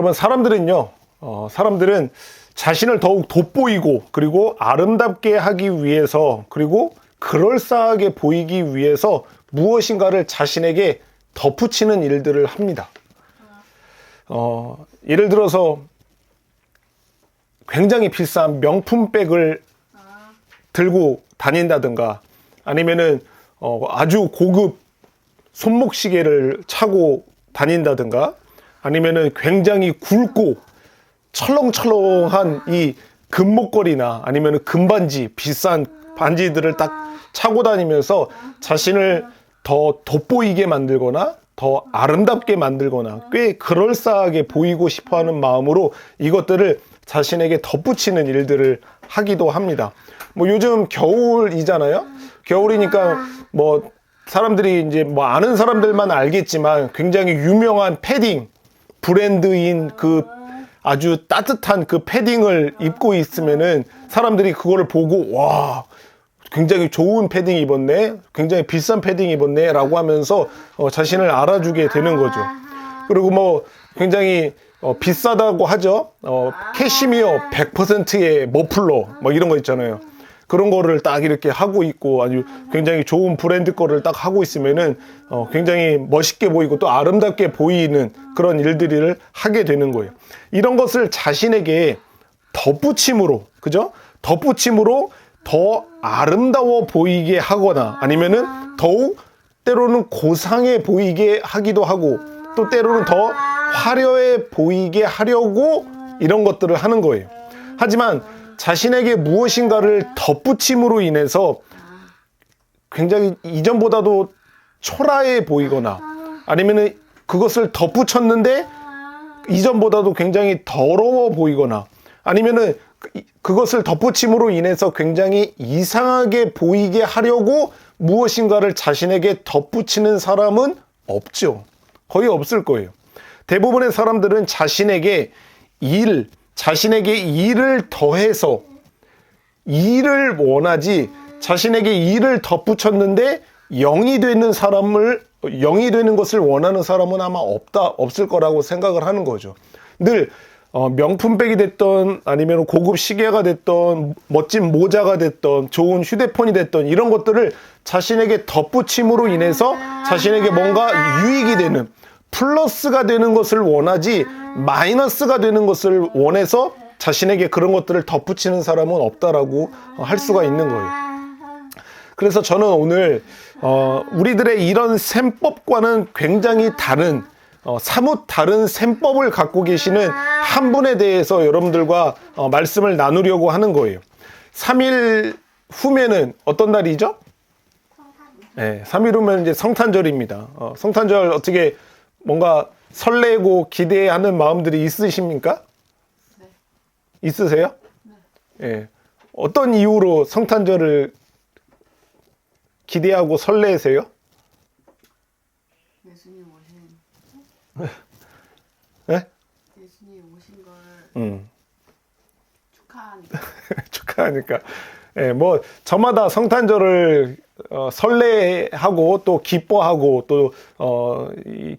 여러분, 사람들은 자신을 더욱 돋보이고 그리고 아름답게 하기 위해서, 그리고 그럴싸하게 보이기 위해서 무엇인가를 자신에게 덧붙이는 일들을 합니다. 예를 들어서 굉장히 비싼 명품백을 들고 다닌다든가, 아니면은 아주 고급 손목시계를 차고 다닌다든가, 아니면은 굉장히 굵고 철렁철렁한 이 금목걸이나 아니면은 금반지, 비싼 반지들을 딱 차고 다니면서 자신을 더 돋보이게 만들거나 더 아름답게 만들거나 꽤 그럴싸하게 보이고 싶어하는 마음으로 이것들을 자신에게 덧붙이는 일들을 하기도 합니다. 뭐 요즘 겨울이잖아요. 겨울이니까 뭐 사람들이 이제 뭐 아는 사람들만 알겠지만 굉장히 유명한 패딩 브랜드인 그 아주 따뜻한 그 패딩을 입고 있으면은 사람들이 그거를 보고 와, 굉장히 좋은 패딩 입었네, 굉장히 비싼 패딩 입었네 라고 하면서 자신을 알아주게 되는 거죠. 그리고 뭐 굉장히 비싸다고 하죠. 캐시미어 100%의 머플러 뭐 이런 거 있잖아요. 그런 거를 딱 이렇게 하고 있고 아주 굉장히 좋은 브랜드 거를 딱 하고 있으면은 굉장히 멋있게 보이고 또 아름답게 보이는 그런 일들을 하게 되는 거예요. 이런 것을 자신에게 덧붙임으로, 그죠? 덧붙임으로 더 아름다워 보이게 하거나, 아니면은 더욱 때로는 고상해 보이게 하기도 하고, 또 때로는 더 화려해 보이게 하려고 이런 것들을 하는 거예요. 하지만 자신에게 무엇인가를 덧붙임으로 인해서 굉장히 이전보다도 초라해 보이거나, 아니면은 그것을 덧붙였는데 이전보다도 굉장히 더러워 보이거나, 아니면은 그것을 덧붙임으로 인해서 굉장히 이상하게 보이게 하려고 무엇인가를 자신에게 덧붙이는 사람은 없죠. 거의 없을 거예요. 대부분의 사람들은 자신에게 일을 더해서 일을 원하지, 자신에게 일을 덧붙였는데 영이 되는 것을 원하는 사람은 아마 없을 거라고 생각을 하는 거죠. 늘 명품백이 됐던, 아니면 고급 시계가 됐던, 멋진 모자가 됐던, 좋은 휴대폰이 됐던, 이런 것들을 자신에게 덧붙임으로 인해서 자신에게 뭔가 유익이 되는, 플러스가 되는 것을 원하지 마이너스가 되는 것을 원해서 자신에게 그런 것들을 덧붙이는 사람은 없다라고 할 수가 있는 거예요. 그래서 저는 오늘 우리들의 이런 셈법과는 굉장히 다른, 사뭇 다른 셈법을 갖고 계시는 한 분에 대해서 여러분들과 말씀을 나누려고 하는 거예요. 3일 후면은 어떤 날이죠? 네, 3일 후면 이제 성탄절입니다. 성탄절 어떻게 뭔가 설레고 기대하는 마음들이 있으십니까? 네. 있으세요? 네. 네. 어떤 이유로 성탄절을 기대하고 설레세요? 예수님 오신 네? 예수님 오신 걸 축하하니까. 축하하니까. 예, 뭐 저마다 성탄절을 설레하고 또 기뻐하고 또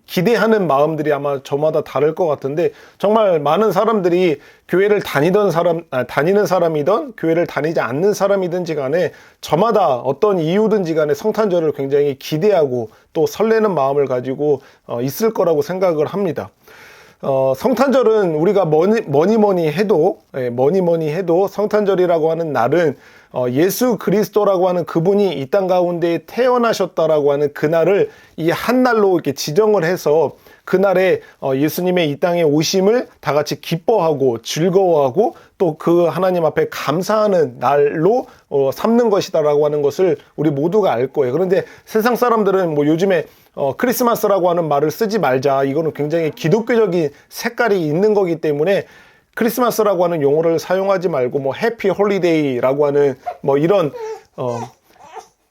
기대하는 마음들이 아마 저마다 다를 것 같은데, 정말 많은 사람들이 교회를 다니는 사람이든 교회를 다니지 않는 사람이든지 간에 저마다 어떤 이유든지 간에 성탄절을 굉장히 기대하고 또 설레는 마음을 가지고 있을 거라고 생각을 합니다. 성탄절은 우리가 뭐니 해도 성탄절이라고 하는 날은 예수 그리스도라고 하는 그분이 이 땅 가운데 태어나셨다라고 하는 그날을 이 한 날로 이렇게 지정을 해서 그날에 예수님의 이 땅에 오심을 다 같이 기뻐하고 즐거워하고 또 그 하나님 앞에 감사하는 날로 삼는 것이다라고 하는 것을 우리 모두가 알 거예요. 그런데 세상 사람들은 뭐 요즘에 크리스마스라고 하는 말을 쓰지 말자, 이거는 굉장히 기독교적인 색깔이 있는 거기 때문에 크리스마스라고 하는 용어를 사용하지 말고 뭐 해피 홀리데이라고 하는 뭐 이런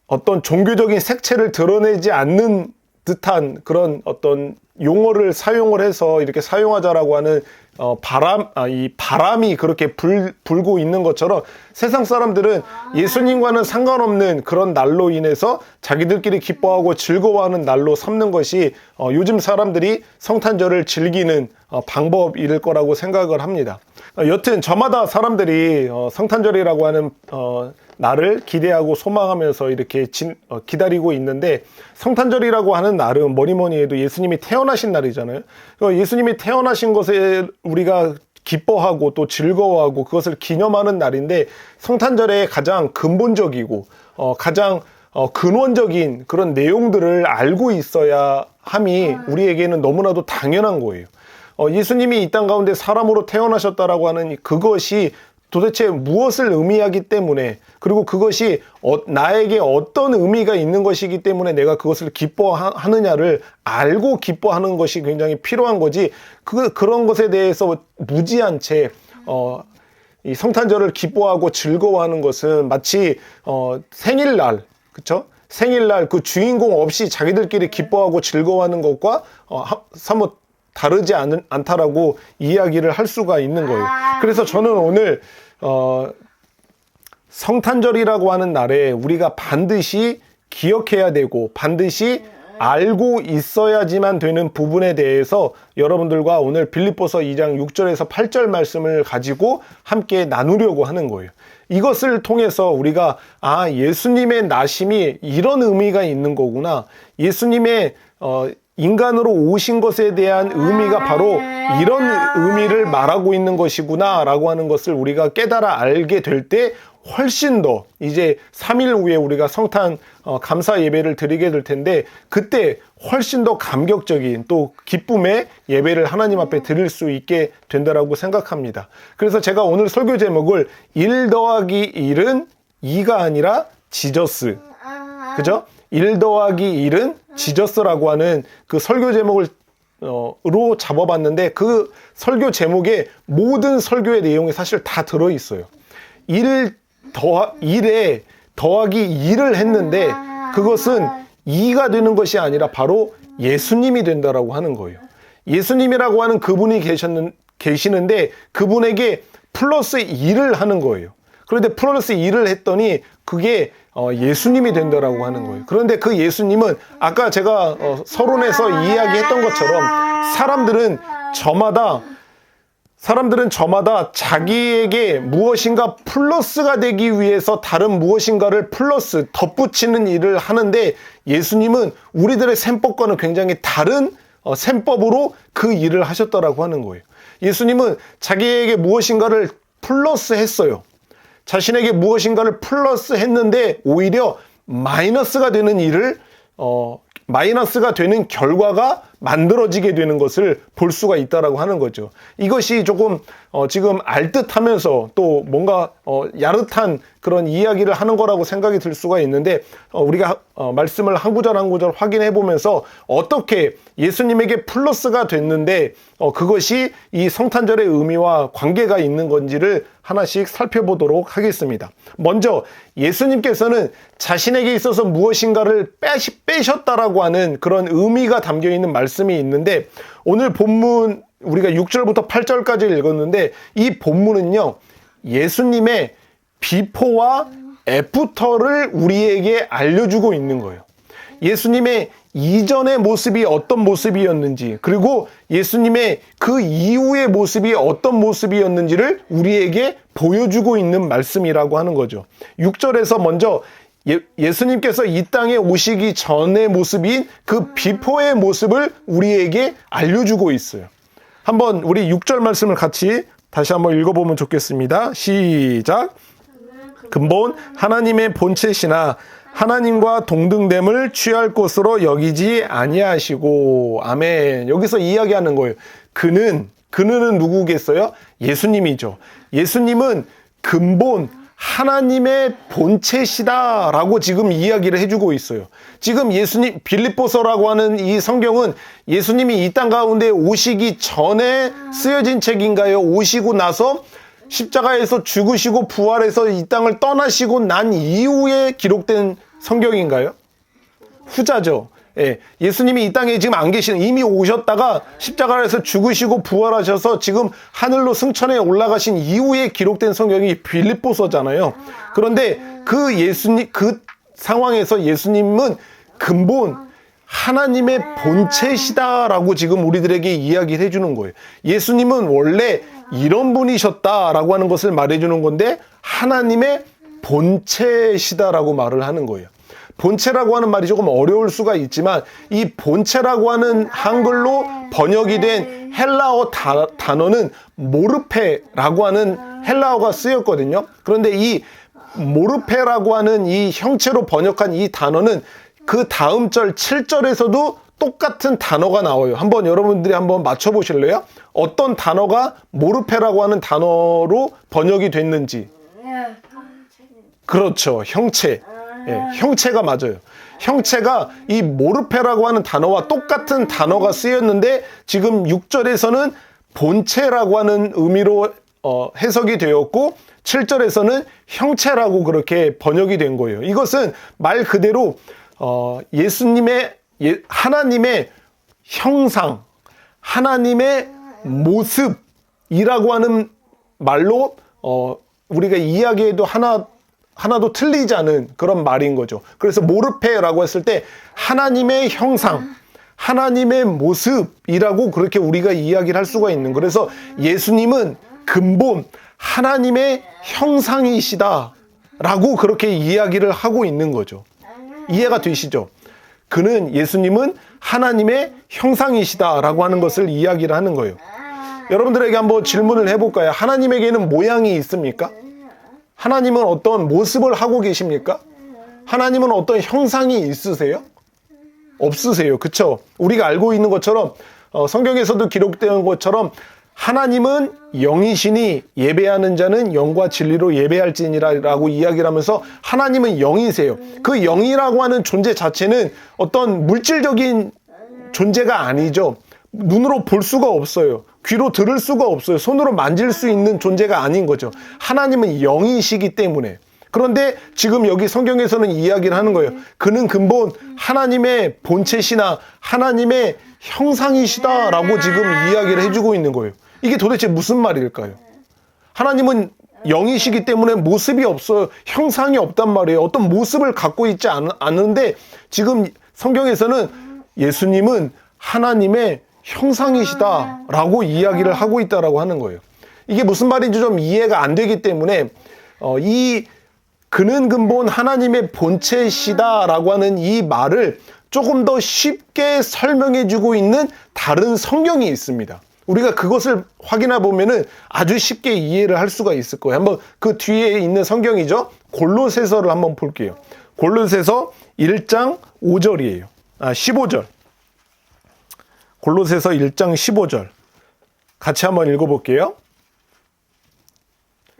어떤 종교적인 색채를 드러내지 않는 듯한 그런 어떤 용어를 사용을 해서 이렇게 사용하자라고 하는 이 바람이 그렇게 불고 있는 것처럼 세상 사람들은 예수님과는 상관없는 그런 날로 인해서 자기들끼리 기뻐하고 즐거워하는 날로 삼는 것이 요즘 사람들이 성탄절을 즐기는 방법일 거라고 생각을 합니다. 여튼 저마다 사람들이 성탄절이라고 하는 날을 기대하고 소망하면서 이렇게 기다리고 있는데, 성탄절이라고 하는 날은 뭐니 해도 예수님이 태어나신 날이잖아요. 예수님이 태어나신 것에 우리가 기뻐하고 또 즐거워하고 그것을 기념하는 날인데, 성탄절의 가장 근본적이고 가장 근원적인 그런 내용들을 알고 있어야 함이 우리에게는 너무나도 당연한 거예요. 예수님이 이 땅 가운데 사람으로 태어나셨다라고 하는 그것이 도대체 무엇을 의미하기 때문에, 그리고 그것이 나에게 어떤 의미가 있는 것이기 때문에 내가 그것을 기뻐하느냐를 알고 기뻐하는 것이 굉장히 필요한 거지, 그런 것에 대해서 무지한 채 이 성탄절을 기뻐하고 즐거워하는 것은 마치 생일날, 그쵸? 생일날 그 주인공 없이 자기들끼리 기뻐하고 즐거워하는 것과 사뭇 다르지 않다라고 이야기를 할 수가 있는 거예요. 그래서 저는 오늘 성탄절이라고 하는 날에 우리가 반드시 기억해야 되고 반드시 알고 있어야지만 되는 부분에 대해서 여러분들과 오늘 빌립보서 2장 6절에서 8절 말씀을 가지고 함께 나누려고 하는 거예요. 이것을 통해서 우리가 예수님의 나심이 이런 의미가 있는 거구나, 예수님의 인간으로 오신 것에 대한 의미가 바로 이런 의미를 말하고 있는 것이구나 라고 하는 것을 우리가 깨달아 알게 될 때 훨씬 더 이제 3일 후에 우리가 성탄 감사 예배를 드리게 될 텐데, 그때 훨씬 더 감격적인 또 기쁨의 예배를 하나님 앞에 드릴 수 있게 된다라고 생각합니다. 그래서 제가 오늘 설교 제목을 1 더하기 1은 2가 아니라 지저스, 그죠? 1 더하기 1은 지저스라고 하는 그 설교 제목을 으로 잡아봤는데, 그 설교 제목에 모든 설교의 내용이 사실 다 들어있어요. 1에 더하기 2를 했는데 그것은 2가 되는 것이 아니라 바로 예수님이 된다라고 하는 거예요. 예수님이라고 하는 그분이 계시는데 그분에게 플러스 2를 하는 거예요. 그런데 플러스 2를 했더니 그게 예수님이 된다라고 하는 거예요. 그런데 그 예수님은 아까 제가 서론에서 이야기했던 것처럼 사람들은 저마다 자기에게 무엇인가 플러스가 되기 위해서 다른 무엇인가를 플러스 덧붙이는 일을 하는데, 예수님은 우리들의 셈법과는 굉장히 다른 셈법으로 그 일을 하셨다라고 하는 거예요. 예수님은 자기에게 무엇인가를 플러스 했어요. 자신에게 무엇인가를 플러스 했는데 오히려 마이너스가 되는 일을 마이너스가 되는 결과가 만들어지게 되는 것을 볼 수가 있다라고 하는 거죠. 이것이 조금 지금 알듯하면서 또 뭔가 야릇한 그런 이야기를 하는 거라고 생각이 들 수가 있는데, 우리가 말씀을 한 구절 한 구절 확인해 보면서 어떻게 예수님에게 플러스가 됐는데 그것이 이 성탄절의 의미와 관계가 있는 건지를 하나씩 살펴보도록 하겠습니다. 먼저 예수님께서는 자신에게 있어서 무엇인가를 빼셨다라고 하는 그런 의미가 담겨 있는 말씀이 있는데, 오늘 본문 우리가 6절부터 8절까지 읽었는데 이 본문은요, 예수님의 비포와 애프터를 우리에게 알려주고 있는 거예요. 예수님의 이전의 모습이 어떤 모습이었는지, 그리고 예수님의 그 이후의 모습이 어떤 모습이었는지를 우리에게 보여주고 있는 말씀이라고 하는 거죠. 6절에서 먼저 예수님께서 이 땅에 오시기 전의 모습인 그 비포의 모습을 우리에게 알려주고 있어요. 한번 우리 6절 말씀을 같이 다시 한번 읽어보면 좋겠습니다. 시작. 근본 하나님의 본체시나 하나님과 동등됨을 취할 것으로 여기지 아니하시고. 아멘. 여기서 이야기하는 거예요. 그는 누구겠어요? 예수님이죠. 예수님은 근본 하나님의 본체시다라고 지금 이야기를 해주고 있어요. 지금 예수님, 빌립보서라고 하는 이 성경은 예수님이 이 땅 가운데 오시기 전에 쓰여진 책인가요? 오시고 나서 십자가에서 죽으시고 부활해서 이 땅을 떠나시고 난 이후에 기록된 성경인가요? 후자죠. 예, 예수님이 이 땅에 지금 안 계시는, 이미 오셨다가 십자가에서 죽으시고 부활하셔서 지금 하늘로 승천해 올라가신 이후에 기록된 성경이 빌립보서잖아요. 그런데 그 상황에서 예수님은 근본 하나님의 본체시다라고 지금 우리들에게 이야기를 해주는 거예요. 예수님은 원래 이런 분이셨다라고 하는 것을 말해주는 건데 하나님의 본체시다라고 말을 하는 거예요. 본체라고 하는 말이 조금 어려울 수가 있지만 이 본체라고 하는 한글로 번역이 된 헬라어 단어는 모르페라고 하는 헬라어가 쓰였거든요. 그런데 이 모르페라고 하는 이 형체로 번역한 이 단어는 그 다음 절 7절에서도 똑같은 단어가 나와요. 한번 여러분들이 한번 맞춰보실래요? 어떤 단어가 모르페라고 하는 단어로 번역이 됐는지. 그렇죠. 형체. 예, 형체가 맞아요. 형체가 이 모르페라고 하는 단어와 똑같은 단어가 쓰였는데 지금 6절에서는 본체라고 하는 의미로 해석이 되었고 7절에서는 형체라고 그렇게 번역이 된 거예요. 이것은 말 그대로 예수님의 하나님의 형상, 하나님의 모습이라고 하는 말로 우리가 이야기해도 하나도 틀리지 않은 그런 말인 거죠. 그래서 모르페라고 했을 때 하나님의 형상, 하나님의 모습이라고 그렇게 우리가 이야기를 할 수가 있는 거예요. 그래서 예수님은 근본 하나님의 형상이시다 라고 그렇게 이야기를 하고 있는 거죠. 이해가 되시죠? 예수님은 하나님의 형상이시다 라고 하는 것을 이야기를 하는 거예요. 여러분들에게 한번 질문을 해볼까요? 하나님에게는 모양이 있습니까? 하나님은 어떤 모습을 하고 계십니까? 하나님은 어떤 형상이 있으세요? 없으세요. 그쵸? 우리가 알고 있는 것처럼 성경에서도 기록되는 것처럼 하나님은 영이시니 예배하는 자는 영과 진리로 예배할지니라라고 이야기를 하면서 하나님은 영이세요. 그 영이라고 하는 존재 자체는 어떤 물질적인 존재가 아니죠. 눈으로 볼 수가 없어요. 귀로 들을 수가 없어요. 손으로 만질 수 있는 존재가 아닌 거죠. 하나님은 영이시기 때문에. 그런데 지금 여기 성경에서는 이야기를 하는 거예요. 그는 근본 하나님의 본체시나 하나님의 형상이시다라고 지금 이야기를 해주고 있는 거예요. 이게 도대체 무슨 말일까요? 하나님은 영이시기 때문에 모습이 없어요. 형상이 없단 말이에요. 어떤 모습을 갖고 있지 않은데 지금 성경에서는 예수님은 하나님의 형상이시다라고 이야기를 하고 있다라고 하는 거예요. 이게 무슨 말인지 좀 이해가 안 되기 때문에 이 그는 근본 하나님의 본체시다라고 하는 이 말을 조금 더 쉽게 설명해 주고 있는 다른 성경이 있습니다. 우리가 그것을 확인해 보면은 아주 쉽게 이해를 할 수가 있을 거예요. 한번 그 뒤에 있는 성경이죠. 골로새서를 한번 볼게요. 골로새서 1장 5절이에요. 15절. 골로새서 1장 15절. 같이 한번 읽어볼게요.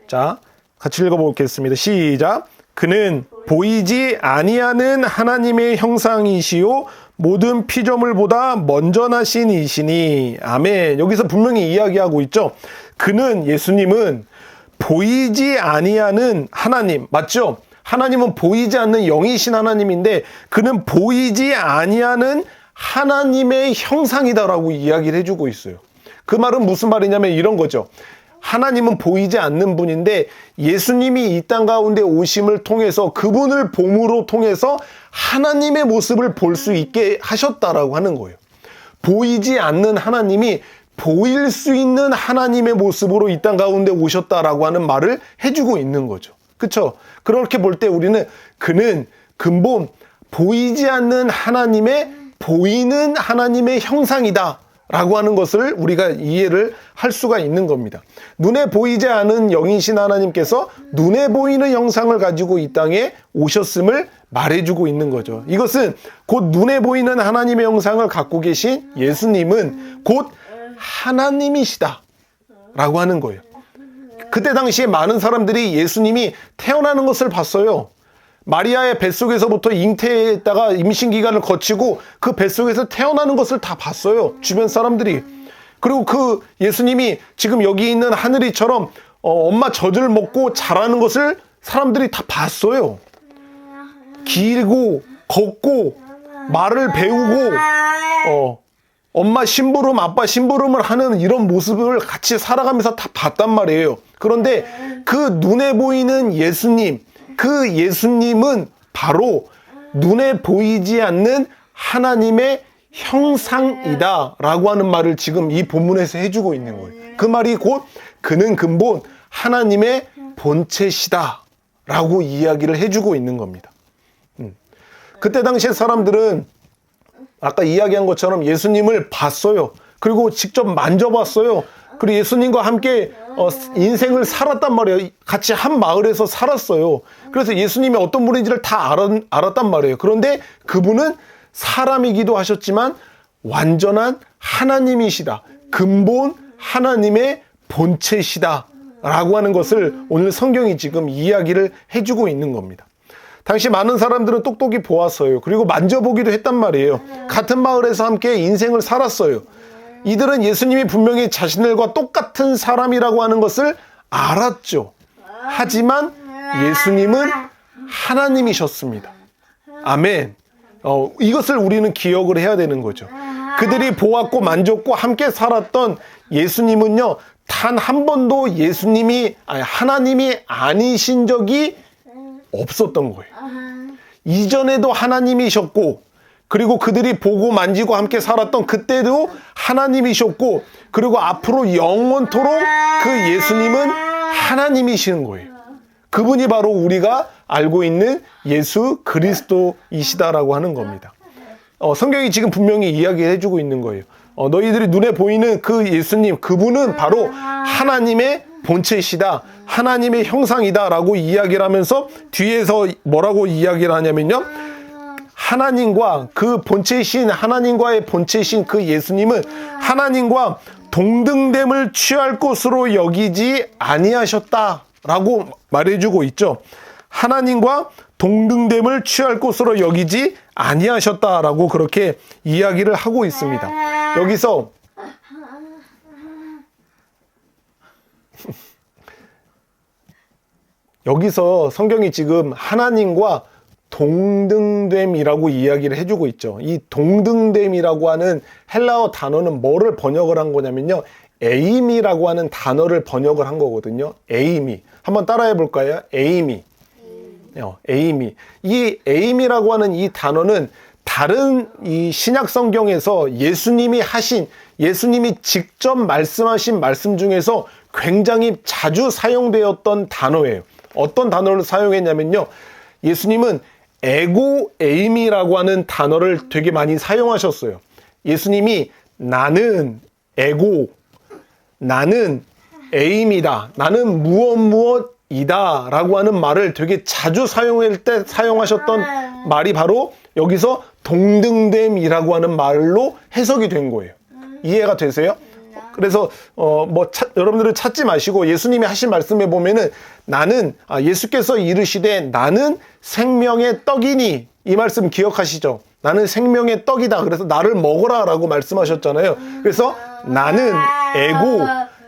자, 같이 읽어보겠습니다. 시작. 그는 보이지 아니하는 하나님의 형상이시요 모든 피조물보다 먼저 나신 이시니. 아멘. 여기서 분명히 이야기하고 있죠. 그는, 예수님은 보이지 아니하는 하나님, 맞죠? 하나님은 보이지 않는 영이신 하나님인데 그는 보이지 아니하는 하나님의 형상이다라고 이야기를 해주고 있어요. 그 말은 무슨 말이냐면 이런 거죠. 하나님은 보이지 않는 분인데 예수님이 이 땅 가운데 오심을 통해서 그분을 봄으로 통해서 하나님의 모습을 볼 수 있게 하셨다라고 하는 거예요. 보이지 않는 하나님이 보일 수 있는 하나님의 모습으로 이 땅 가운데 오셨다라고 하는 말을 해주고 있는 거죠. 그렇죠? 그렇게 볼 때 우리는 그는 근본 보이지 않는 하나님의 보이는 하나님의 형상이다 라고 하는 것을 우리가 이해를 할 수가 있는 겁니다. 눈에 보이지 않은 영이신 하나님께서 눈에 보이는 형상을 가지고 이 땅에 오셨음을 말해주고 있는 거죠. 이것은 곧 눈에 보이는 하나님의 형상을 갖고 계신 예수님은 곧 하나님이시다 라고 하는 거예요. 그때 당시에 많은 사람들이 예수님이 태어나는 것을 봤어요. 마리아의 뱃속에서부터 잉태했다가 임신기간을 거치고 그 뱃속에서 태어나는 것을 다 봤어요. 주변 사람들이. 그리고 그 예수님이 지금 여기 있는 하늘이처럼 엄마 젖을 먹고 자라는 것을 사람들이 다 봤어요. 길고 걷고 말을 배우고 엄마 심부름 아빠 심부름을 하는 이런 모습을 같이 살아가면서 다 봤단 말이에요. 그런데 그 눈에 보이는 예수님, 그 예수님은 바로 눈에 보이지 않는 하나님의 형상이다 라고 하는 말을 지금 이 본문에서 해주고 있는 거예요. 그 말이 곧 그는 근본 하나님의 본체시다 라고 이야기를 해주고 있는 겁니다. 그때 당시에 사람들은 아까 이야기한 것처럼 예수님을 봤어요. 그리고 직접 만져봤어요. 그리고 예수님과 함께 인생을 살았단 말이에요. 같이 한 마을에서 살았어요. 그래서 예수님이 어떤 분인지를 다 알았단 말이에요. 그런데 그분은 사람이기도 하셨지만 완전한 하나님이시다. 근본 하나님의 본체시다 라고 하는 것을 오늘 성경이 지금 이야기를 해주고 있는 겁니다. 당시 많은 사람들은 똑똑히 보았어요. 그리고 만져보기도 했단 말이에요. 같은 마을에서 함께 인생을 살았어요. 이들은 예수님이 분명히 자신들과 똑같은 사람이라고 하는 것을 알았죠. 하지만 예수님은 하나님이셨습니다. 아멘. 이것을 우리는 기억을 해야 되는 거죠. 그들이 보았고 만졌고 함께 살았던 예수님은요, 단 한 번도 하나님이 아니신 적이 없었던 거예요. 이전에도 하나님이셨고, 그리고 그들이 보고 만지고 함께 살았던 그때도 하나님이셨고, 그리고 앞으로 영원토록 그 예수님은 하나님이시는 거예요. 그분이 바로 우리가 알고 있는 예수 그리스도이시다라고 하는 겁니다. 성경이 지금 분명히 이야기를 해주고 있는 거예요. 너희들이 눈에 보이는 그 예수님, 그분은 바로 하나님의 본체시다, 하나님의 형상이다 라고 이야기를 하면서 뒤에서 뭐라고 이야기를 하냐면요, 하나님과 그 본체이신 하나님과의 본체이신 그 예수님은 하나님과 동등됨을 취할 것으로 여기지 아니하셨다라고 말해주고 있죠. 하나님과 동등됨을 취할 것으로 여기지 아니하셨다라고 그렇게 이야기를 하고 있습니다. 여기서 성경이 지금 하나님과 동등됨이라고 이야기를 해주고 있죠. 이 동등됨이라고 하는 헬라어 단어는 뭐를 번역을 한 거냐면요, 에임이라고 하는 단어를 번역을 한 거거든요. 에임이. 한번 따라해 볼까요? 에임이. 에임이. 이 에임이라고 하는 이 단어는 다른 이 신약 성경에서 예수님이 직접 말씀하신 말씀 중에서 굉장히 자주 사용되었던 단어예요. 어떤 단어를 사용했냐면요, 예수님은 에고 에임이라고 하는 단어를 되게 많이 사용하셨어요. 예수님이 나는 에고, 나는 에임이다, 나는 무엇이다 라고 하는 말을 되게 자주 사용할 때 사용하셨던 말이 바로 여기서 동등됨이라고 하는 말로 해석이 된 거예요. 이해가 되세요? 그래서 여러분들은 찾지 마시고 예수님이 하신 말씀에 보면은 예수께서 이르시되 나는 생명의 떡이니, 이 말씀 기억하시죠? 나는 생명의 떡이다. 그래서 나를 먹어라 라고 말씀하셨잖아요. 그래서 나는 에고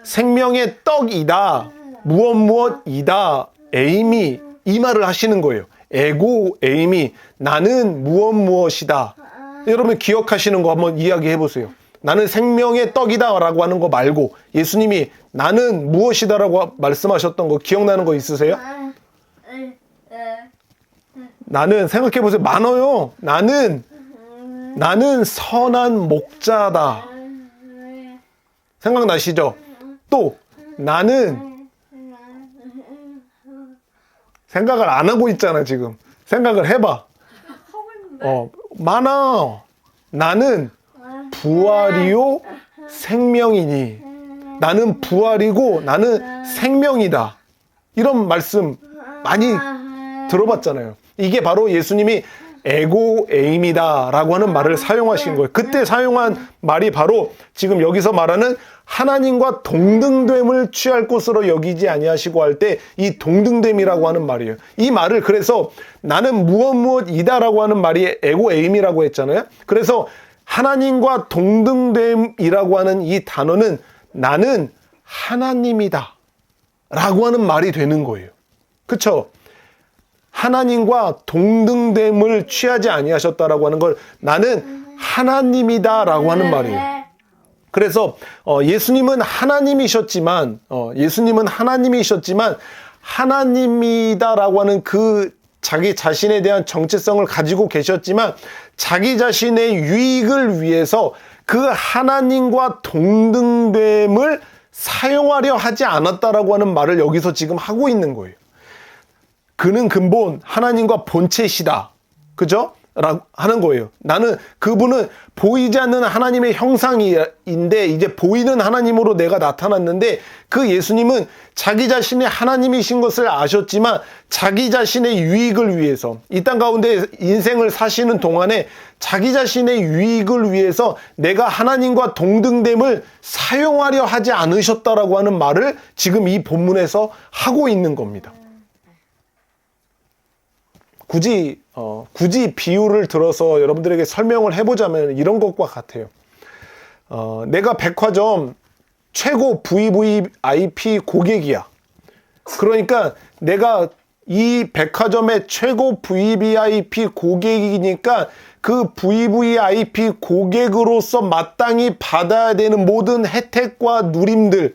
생명의 떡이다, 무엇이다, 에임이, 이 말을 하시는 거예요. 에고 에임이, 나는 무엇이다. 여러분 기억하시는 거 한번 이야기해 보세요. 나는 생명의 떡이다 라고 하는 거 말고 예수님이 나는 무엇이다 라고 말씀하셨던 거 기억나는 거 있으세요? 나는, 생각해 보세요. 많아요. 나는 선한 목자다. 생각나시죠? 또 나는, 생각을 안 하고 있잖아 지금. 생각을 해봐. 많아. 나는 부활이요 생명이니, 나는 부활이고 나는 생명이다. 이런 말씀 많이 들어봤잖아요. 이게 바로 예수님이 에고 에임이다 라고 하는 말을 사용하신 거예요. 그때 사용한 말이 바로 지금 여기서 말하는 하나님과 동등됨을 취할 것으로 여기지 아니하시고 할 때 이 동등됨이라고 하는 말이에요. 이 말을, 그래서 나는 무엇이다 라고 하는 말이 에고 에임이라고 했잖아요. 그래서 하나님과 동등됨이라고 하는 이 단어는 나는 하나님이다 라고 하는 말이 되는 거예요. 그쵸? 하나님과 동등됨을 취하지 아니하셨다라고 하는 걸 나는 하나님이다 라고 하는 말이에요. 그래서 예수님은 하나님이셨지만 하나님이다라고 하는 그 자기 자신에 대한 정체성을 가지고 계셨지만 자기 자신의 유익을 위해서 그 하나님과 동등됨을 사용하려 하지 않았다라고 하는 말을 여기서 지금 하고 있는 거예요. 그는 근본 하나님과 본체시다. 그죠? 라고 하는 거예요. 나는 그분은 보이지 않는 하나님의 형상인데 이제 보이는 하나님으로 내가 나타났는데 그 예수님은 자기 자신이 하나님이신 것을 아셨지만 자기 자신의 유익을 위해서 이 땅 가운데 인생을 사시는 동안에 자기 자신의 유익을 위해서 내가 하나님과 동등됨을 사용하려 하지 않으셨다라고 하는 말을 지금 이 본문에서 하고 있는 겁니다. 굳이 비유를 들어서 여러분들에게 설명을 해보자면 이런 것과 같아요. 내가 백화점 최고 VVIP 고객이야. 그러니까 내가 이 백화점의 최고 VVIP 고객이니까 그 VVIP 고객으로서 마땅히 받아야 되는 모든 혜택과 누림들,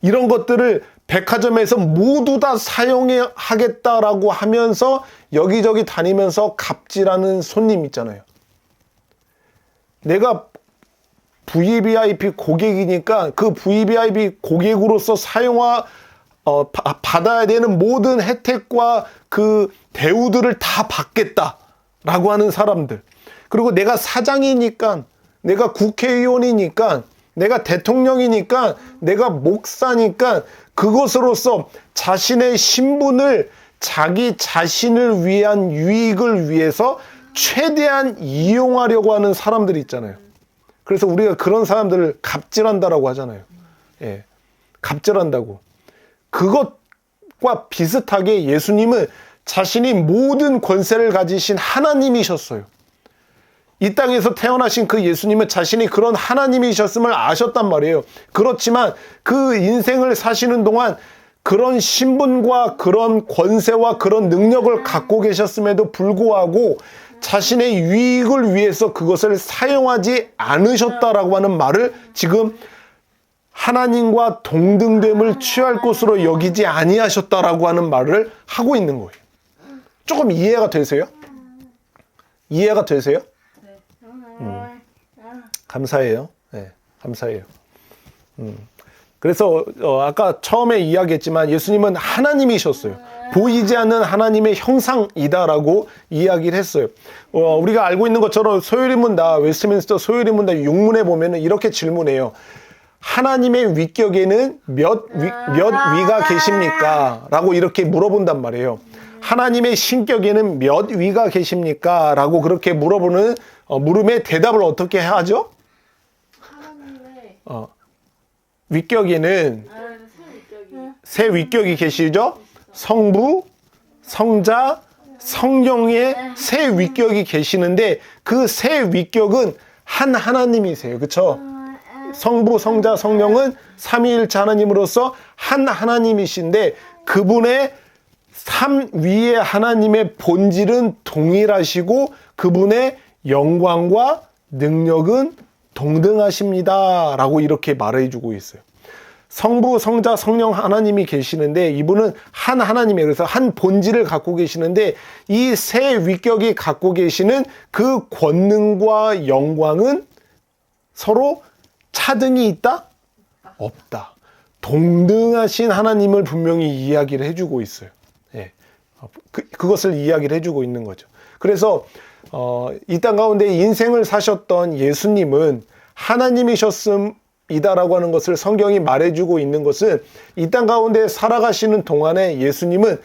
이런 것들을 백화점에서 모두 다 사용하겠다라고 하면서 여기저기 다니면서 갑질하는 손님 있잖아요. 내가 VVIP 고객이니까 그 VVIP 고객으로서 받아야 되는 모든 혜택과 그 대우들을 다 받겠다라고 하는 사람들. 그리고 내가 사장이니까, 내가 국회의원이니까, 내가 대통령이니까, 내가 목사니까 그것으로서 자신의 신분을 자기 자신을 위한 유익을 위해서 최대한 이용하려고 하는 사람들이 있잖아요. 그래서 우리가 그런 사람들을 갑질한다라고 하잖아요. 예, 갑질한다고. 그것과 비슷하게 예수님은 자신이 모든 권세를 가지신 하나님이셨어요. 이 땅에서 태어나신 그 예수님은 자신이 그런 하나님이셨음을 아셨단 말이에요. 그렇지만 그 인생을 사시는 동안 그런 신분과 그런 권세와 그런 능력을 갖고 계셨음에도 불구하고 자신의 유익을 위해서 그것을 사용하지 않으셨다라고 하는 말을 지금 하나님과 동등됨을 취할 것으로 여기지 아니하셨다라고 하는 말을 하고 있는 거예요. 조금 이해가 되세요? 이해가 되세요? 감사해요. 네, 감사해요. 그래서 아까 처음에 이야기했지만 예수님은 하나님이셨어요. 보이지 않는 하나님의 형상이다라고 이야기를 했어요. 우리가 알고 있는 것처럼 소요리문다, 웨스트민스터 소요리문다 6문에 보면 이렇게 질문해요. 하나님의 위격에는 몇 위가 계십니까? 라고 이렇게 물어본단 말이에요. 하나님의 신격에는 몇 위가 계십니까? 라고 그렇게 물어보는 물음에 대답을 어떻게 하죠? 하나님의 위격에는 새 위격이 세 위격이 계시죠? 성부, 성자, 성령의 세 위격이 계시는데 그 세 위격은 한 하나님이세요. 그렇죠? 성부, 성자, 성령은 삼위일체 하나님으로서 한 하나님이신데 그분의 삼위의 하나님의 본질은 동일하시고 그분의 영광과 능력은 동등하십니다. 라고 이렇게 말해주고 있어요. 성부, 성자, 성령 하나님이 계시는데 이분은 한 하나님이에요. 그래서 한 본질을 갖고 계시는데 이 세 위격이 갖고 계시는 그 권능과 영광은 서로 차등이 있다? 없다. 동등하신 하나님을 분명히 이야기를 해주고 있어요. 예. 그것을 이야기를 해주고 있는 거죠. 그래서 이 땅 가운데 인생을 사셨던 예수님은 하나님이셨음이다라고 하는 것을 성경이 말해주고 있는 것은 이 땅 가운데 살아가시는 동안에 예수님은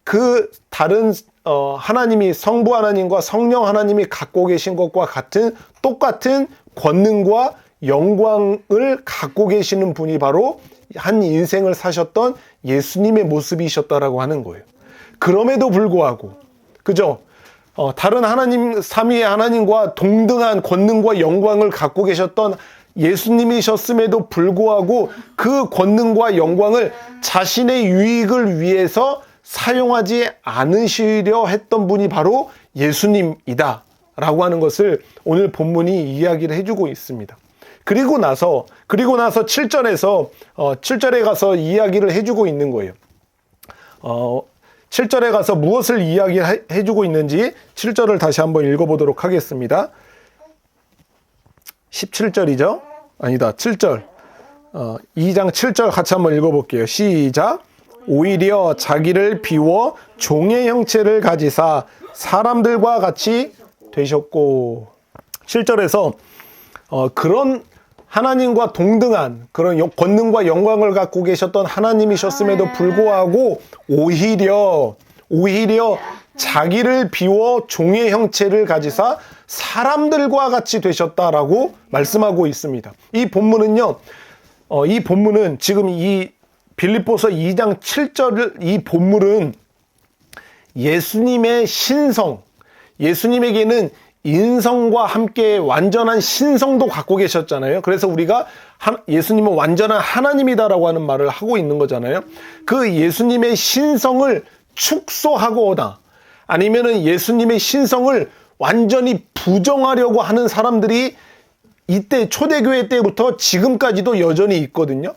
그 다른 하나님이 성부 하나님과 성령 하나님이 갖고 계신 것과 같은 똑같은 권능과 영광을 갖고 계시는 분이 바로 한 인생을 사셨던 예수님의 모습이셨다라고 하는 거예요. 그럼에도 불구하고, 그죠? 다른 하나님, 삼위의 하나님과 동등한 권능과 영광을 갖고 계셨던 예수님이셨음에도 불구하고 그 권능과 영광을 자신의 유익을 위해서 사용하지 않으시려 했던 분이 바로 예수님이다 라고 하는 것을 오늘 본문이 이야기를 해주고 있습니다. 그리고 나서 7절에 가서 이야기를 해주고 있는 거예요. 7절에 가서 무엇을 이야기해주고 있는지 7절을 다시 한번 읽어보도록 하겠습니다. 17절이죠? 아니다, 7절. 2장 7절 같이 한번 읽어볼게요. 시작. 오히려 자기를 비워 종의 형체를 가지사 사람들과 같이 되셨고. 7절에서 그런 하나님과 동등한 그런 권능과 영광을 갖고 계셨던 하나님이셨음에도 불구하고 오히려 자기를 비워 종의 형체를 가지사 사람들과 같이 되셨다라고 말씀하고 있습니다. 이 본문은요, 이 본문은 지금 이 빌립보서 2장 7절 이 본문은 예수님의 신성, 예수님에게는 인성과 함께 완전한 신성도 갖고 계셨잖아요. 그래서 우리가 예수님은 완전한 하나님이다라고 하는 말을 하고 있는 거잖아요. 그 예수님의 신성을 축소하거나 아니면은 예수님의 신성을 완전히 부정하려고 하는 사람들이 이때 초대교회 때부터 지금까지도 여전히 있거든요.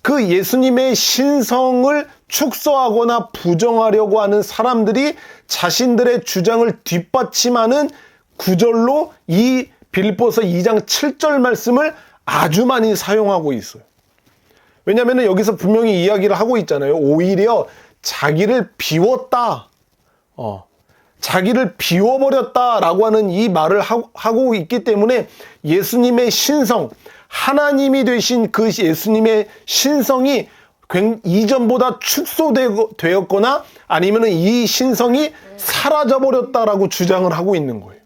그 예수님의 신성을 축소하거나 부정하려고 하는 사람들이 자신들의 주장을 뒷받침하는 구절로 이 빌립보서 2장 7절 말씀을 아주 많이 사용하고 있어요. 왜냐하면 여기서 분명히 이야기를 하고 있잖아요. 오히려 자기를 비웠다. 자기를 비워버렸다라고 하는 이 말을 하고 있기 때문에 예수님의 신성, 하나님이 되신 그 예수님의 신성이 이전보다 축소되었거나 아니면 이 신성이 사라져버렸다라고 주장을 하고 있는 거예요.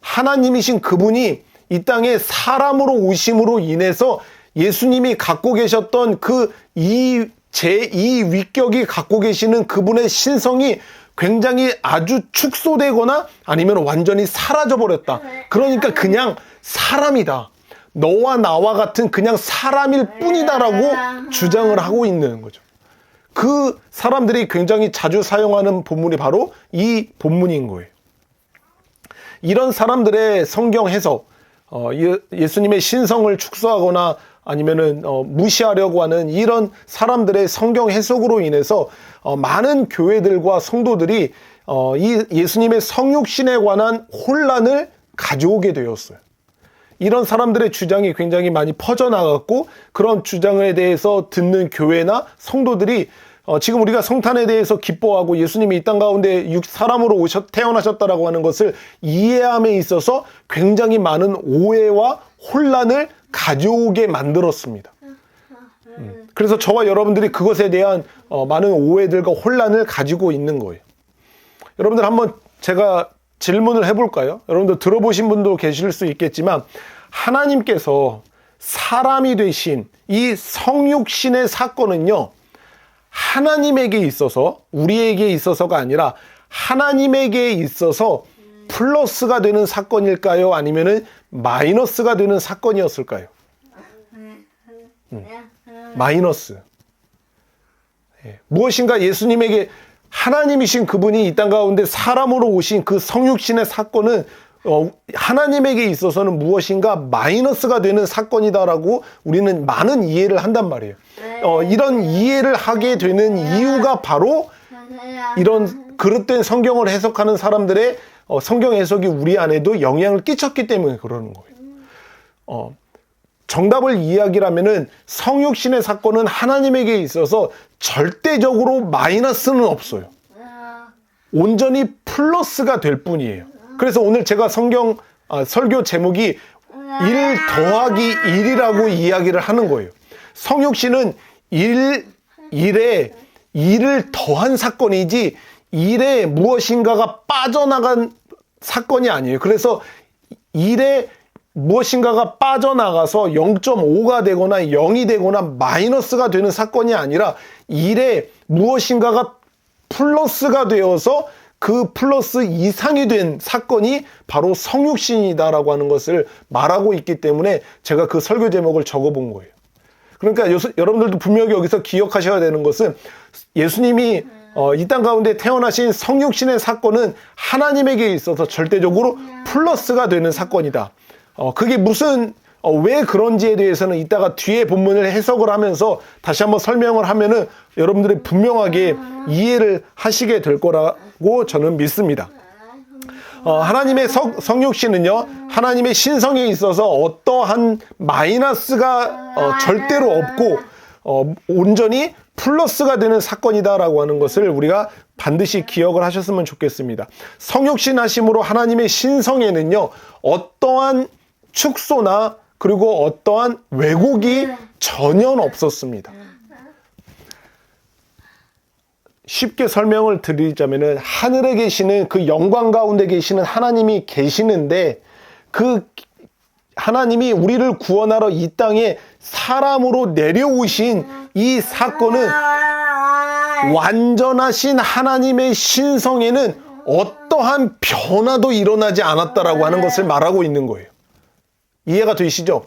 하나님이신 그분이 이 땅에 사람으로 오심으로 인해서 예수님이 갖고 계셨던 그 제2 위격이 갖고 계시는 그분의 신성이 굉장히 아주 축소되거나 아니면 완전히 사라져버렸다. 그러니까 그냥 사람이다. 너와 나와 같은 그냥 사람일 뿐이다라고 주장을 하고 있는 거죠. 그 사람들이 굉장히 자주 사용하는 본문이 바로 이 본문인 거예요. 이런 사람들의 성경 해석, 예수님의 신성을 축소하거나 아니면은 무시하려고 하는 이런 사람들의 성경 해석으로 인해서 많은 교회들과 성도들이 이 예수님의 성육신에 관한 혼란을 가져오게 되었어요. 이런 사람들의 주장이 굉장히 많이 퍼져나갔고 그런 주장에 대해서 듣는 교회나 성도들이 지금 우리가 성탄에 대해서 기뻐하고 예수님이 이 땅 가운데 사람으로 태어나셨다라고 하는 것을 이해함에 있어서 굉장히 많은 오해와 혼란을 가져오게 만들었습니다. 그래서 저와 여러분들이 그것에 대한 많은 오해들과 혼란을 가지고 있는 거예요. 여러분들 한번 제가 질문을 해볼까요? 여러분들 들어보신 분도 계실 수 있겠지만 하나님께서 사람이 되신 이 성육신의 사건은요, 하나님에게 있어서, 우리에게 있어서가 아니라 하나님에게 있어서 플러스가 되는 사건일까요? 아니면은 마이너스가 되는 사건이었을까요? 마이너스. 무엇인가 예수님에게 하나님이신 그분이 이 땅 가운데 사람으로 오신 그 성육신의 사건은 하나님에게 있어서는 무엇인가 마이너스가 되는 사건이다라고 우리는 많은 이해를 한단 말이에요. 이런 이해를 하게 되는 이유가 바로 이런 그릇된 성경을 해석하는 사람들의 성경 해석이 우리 안에도 영향을 끼쳤기 때문에 그러는 거예요. 정답을 이야기하면은 성육신의 사건은 하나님에게 있어서 절대적으로 마이너스는 없어요. 온전히 플러스가 될 뿐이에요. 그래서 오늘 제가 설교 제목이 1 더하기 1이라고 이야기를 하는 거예요. 성육신은 1에 2를 더한 사건이지 1에 무엇인가가 빠져나간 사건이 아니에요. 그래서 1에 무엇인가가 빠져나가서 0.5가 되거나 0이 되거나 마이너스가 되는 사건이 아니라 1에 무엇인가가 플러스가 되어서 그 플러스 이상이 된 사건이 바로 성육신이다라고 하는 것을 말하고 있기 때문에 제가 그 설교 제목을 적어본 거예요. 그러니까 여러분들도 분명히 여기서 기억하셔야 되는 것은 예수님이 이 땅 가운데 태어나신 성육신의 사건은 하나님에게 있어서 절대적으로 플러스가 되는 사건이다. 그게 무슨 왜 그런지에 대해서는 이따가 뒤에 본문을 해석을 하면서 다시 한번 설명을 하면은 여러분들이 분명하게 이해를 하시게 될 거라고 저는 믿습니다. 하나님의 성육신은요, 하나님의 신성에 있어서 어떠한 마이너스가 절대로 없고 온전히 플러스가 되는 사건이다라고 하는 것을 우리가 반드시 기억을 하셨으면 좋겠습니다. 성육신 하심으로 하나님의 신성에는요, 어떠한 축소나 그리고 어떠한 왜곡이 전혀 없었습니다. 쉽게 설명을 드리자면은 하늘에 계시는 그 영광 가운데 계시는 하나님이 계시는데 그 하나님이 우리를 구원하러 이 땅에 사람으로 내려오신 이 사건은 완전하신 하나님의 신성에는 어떠한 변화도 일어나지 않았다라고 하는 것을 말하고 있는 거예요. 이해가 되시죠?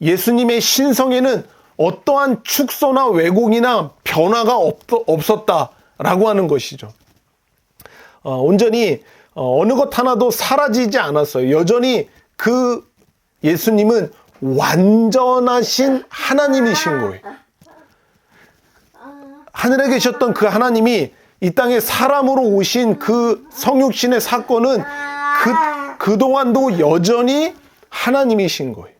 예수님의 신성에는 어떠한 축소나 왜곡이나 변화가 없었다라고 하는 것이죠. 온전히 어느 것 하나도 사라지지 않았어요. 여전히 그 예수님은 완전하신 하나님이신 거예요. 하늘에 계셨던 그 하나님이 이 땅에 사람으로 오신 그 성육신의 사건은 그동안도 여전히 하나님이신 거예요.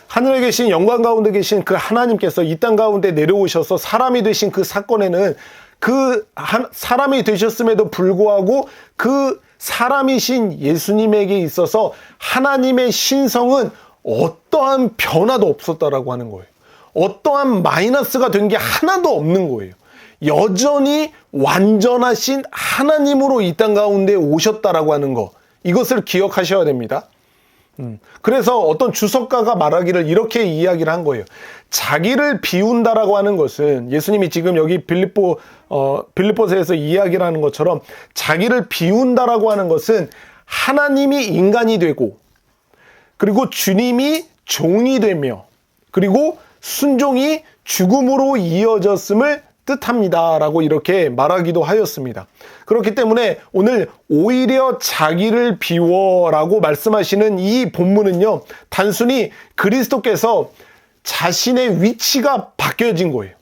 하늘에 계신 영광 가운데 계신 그 하나님께서 이 땅 가운데 내려오셔서 사람이 되신 그 사건에는 그 사람이 되셨음에도 불구하고 그 사람이신 예수님에게 있어서 하나님의 신성은 어떠한 변화도 없었다라고 하는 거예요. 어떠한 마이너스가 된 게 하나도 없는 거예요. 여전히 완전하신 하나님으로 이 땅 가운데 오셨다라고 하는 거, 이것을 기억하셔야 됩니다. 그래서 어떤 주석가가 말하기를 이렇게 이야기를 한 거예요. 자기를 비운다라고 하는 것은, 예수님이 지금 여기 빌립보서에서 이야기를 하는 것처럼 자기를 비운다라고 하는 것은 하나님이 인간이 되고, 그리고 주님이 종이 되며, 그리고 순종이 죽음으로 이어졌음을 뜻합니다 라고 이렇게 말하기도 하였습니다. 그렇기 때문에 오늘 오히려 자기를 비워라고 말씀하시는 이 본문은요, 단순히 그리스도께서 자신의 위치가 바뀌어진 거예요.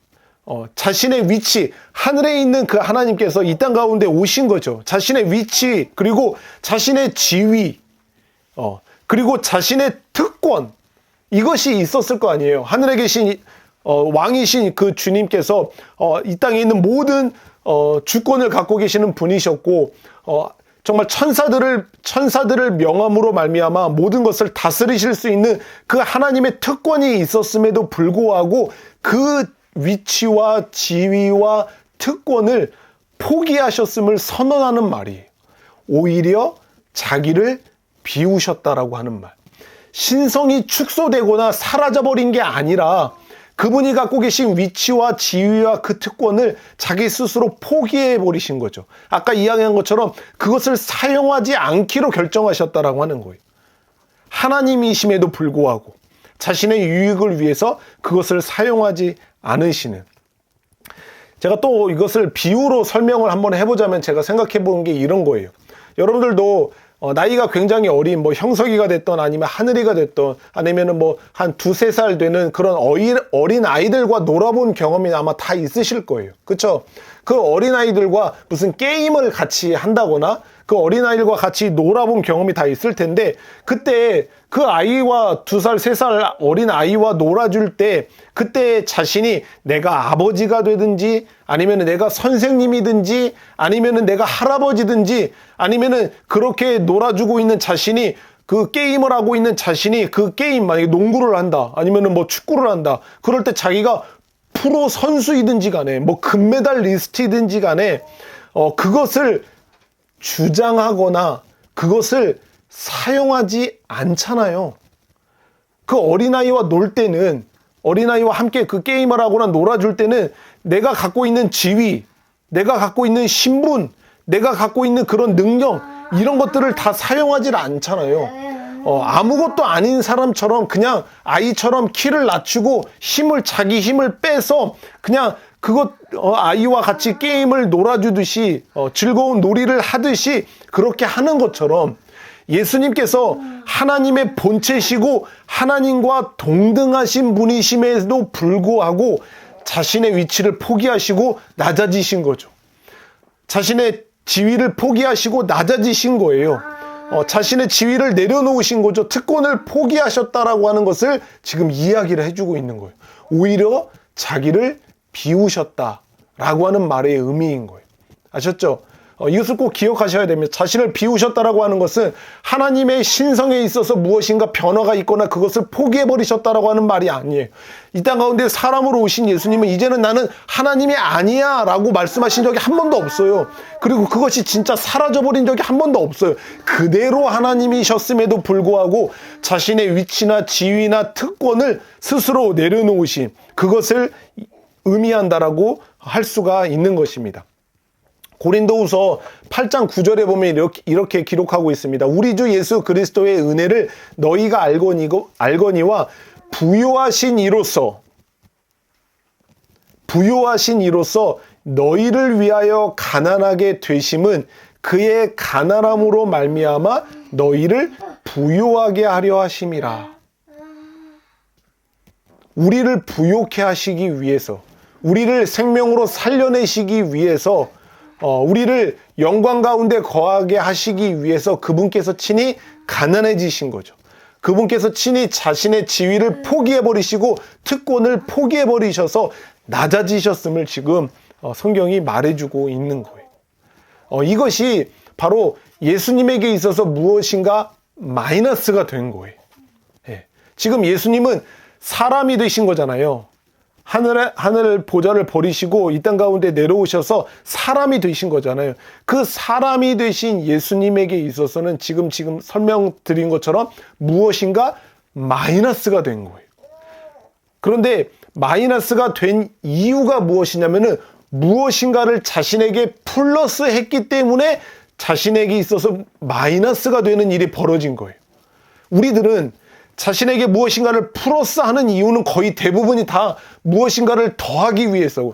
자신의 위치, 하늘에 있는 그 하나님께서 이 땅 가운데 오신 거죠. 자신의 위치, 그리고 자신의 지위, 그리고 자신의 특권, 이것이 있었을 거 아니에요. 하늘에 계신 왕이신 그 주님께서 이 땅에 있는 모든 주권을 갖고 계시는 분이셨고, 정말 천사들을 명함으로 말미암아 모든 것을 다스리실 수 있는 그 하나님의 특권이 있었음에도 불구하고 그 위치와 지위와 특권을 포기하셨음을 선언하는 말이에요. 오히려 자기를 비우셨다라고 하는 말. 신성이 축소되거나 사라져버린 게 아니라 그분이 갖고 계신 위치와 지위와 그 특권을 자기 스스로 포기해버리신 거죠. 아까 이야기한 것처럼 그것을 사용하지 않기로 결정하셨다라고 하는 거예요. 하나님이심에도 불구하고 자신의 유익을 위해서 그것을 사용하지 않으시는. 제가 또 이것을 비유로 설명을 한번 해보자면 제가 생각해 본 게 이런 거예요. 여러분들도 나이가 굉장히 어린 형석이가 됐던 아니면 하늘이가 됐던 아니면은 한 2-3살 되는 그런 어린 아이들과 놀아본 경험이 아마 다 있으실 거예요. 그쵸? 그 어린 아이들과 무슨 게임을 같이 한다거나 그 어린 아이들과 같이 놀아본 경험이 다 있을 텐데, 그때 그 아이와 2살, 3살 어린 아이와 놀아줄 때 그때 자신이 내가 아버지가 되든지 아니면 내가 선생님이든지 아니면 내가 할아버지든지 아니면 그렇게 놀아주고 있는 자신이, 그 게임을 하고 있는 자신이 그 게임, 만약에 농구를 한다 아니면 축구를 한다, 그럴 때 자기가 프로 선수이든지 간에 금메달리스트이든지 간에 그것을 주장하거나 그것을 사용하지 않잖아요. 그 어린아이와 놀 때는, 어린아이와 함께 그 게임을 하거나 놀아줄 때는 내가 갖고 있는 지위, 내가 갖고 있는 신분, 내가 갖고 있는 그런 능력, 이런 것들을 다 사용하지 않잖아요. 아무것도 아닌 사람처럼 그냥 아이처럼 키를 낮추고 자기 힘을 빼서 그냥 아이와 같이 게임을 놀아주듯이 즐거운 놀이를 하듯이 그렇게 하는 것처럼 예수님께서 하나님의 본체시고 하나님과 동등하신 분이심에도 불구하고 자신의 위치를 포기하시고 낮아지신 거죠. 자신의 지위를 포기하시고 낮아지신 거예요. 자신의 지위를 내려놓으신 거죠. 특권을 포기하셨다라고 하는 것을 지금 이야기를 해주고 있는 거예요. 오히려 자기를 비우셨다라고 하는 말의 의미인 거예요. 아셨죠? 이것을 꼭 기억하셔야 됩니다. 자신을 비우셨다라고 하는 것은 하나님의 신성에 있어서 무엇인가 변화가 있거나 그것을 포기해버리셨다라고 하는 말이 아니에요. 이 땅 가운데 사람으로 오신 예수님은 이제는 나는 하나님이 아니야 라고 말씀하신 적이 한 번도 없어요. 그리고 그것이 진짜 사라져버린 적이 한 번도 없어요. 그대로 하나님이셨음에도 불구하고 자신의 위치나 지위나 특권을 스스로 내려놓으신 그것을 의미한다라고 할 수가 있는 것입니다. 고린도후서 8장 9절에 보면 이렇게 기록하고 있습니다. 우리 주 예수 그리스도의 은혜를 너희가 알거니와 부요하신 이로써 너희를 위하여 가난하게 되심은 그의 가난함으로 말미암아 너희를 부요하게 하려 하심이라. 우리를 부요케 하시기 위해서, 우리를 생명으로 살려내시기 위해서, 우리를 영광 가운데 거하게 하시기 위해서 그분께서 친히 가난해지신 거죠. 그분께서 친히 자신의 지위를 포기해버리시고 특권을 포기해버리셔서 낮아지셨음을 지금 성경이 말해주고 있는 거예요. 이것이 바로 예수님에게 있어서 무엇인가 마이너스가 된 거예요. 지금 예수님은 사람이 되신 거잖아요. 하늘 보좌를 버리시고 이 땅 가운데 내려오셔서 사람이 되신 거잖아요. 그 사람이 되신 예수님에게 있어서는 지금 설명드린 것처럼 무엇인가 마이너스가 된 거예요. 그런데 마이너스가 된 이유가 무엇이냐면은 무엇인가를 자신에게 플러스 했기 때문에 자신에게 있어서 마이너스가 되는 일이 벌어진 거예요. 우리들은 자신에게 무엇인가를 플러스하는 이유는 거의 대부분이 다 무엇인가를 더하기 위해서,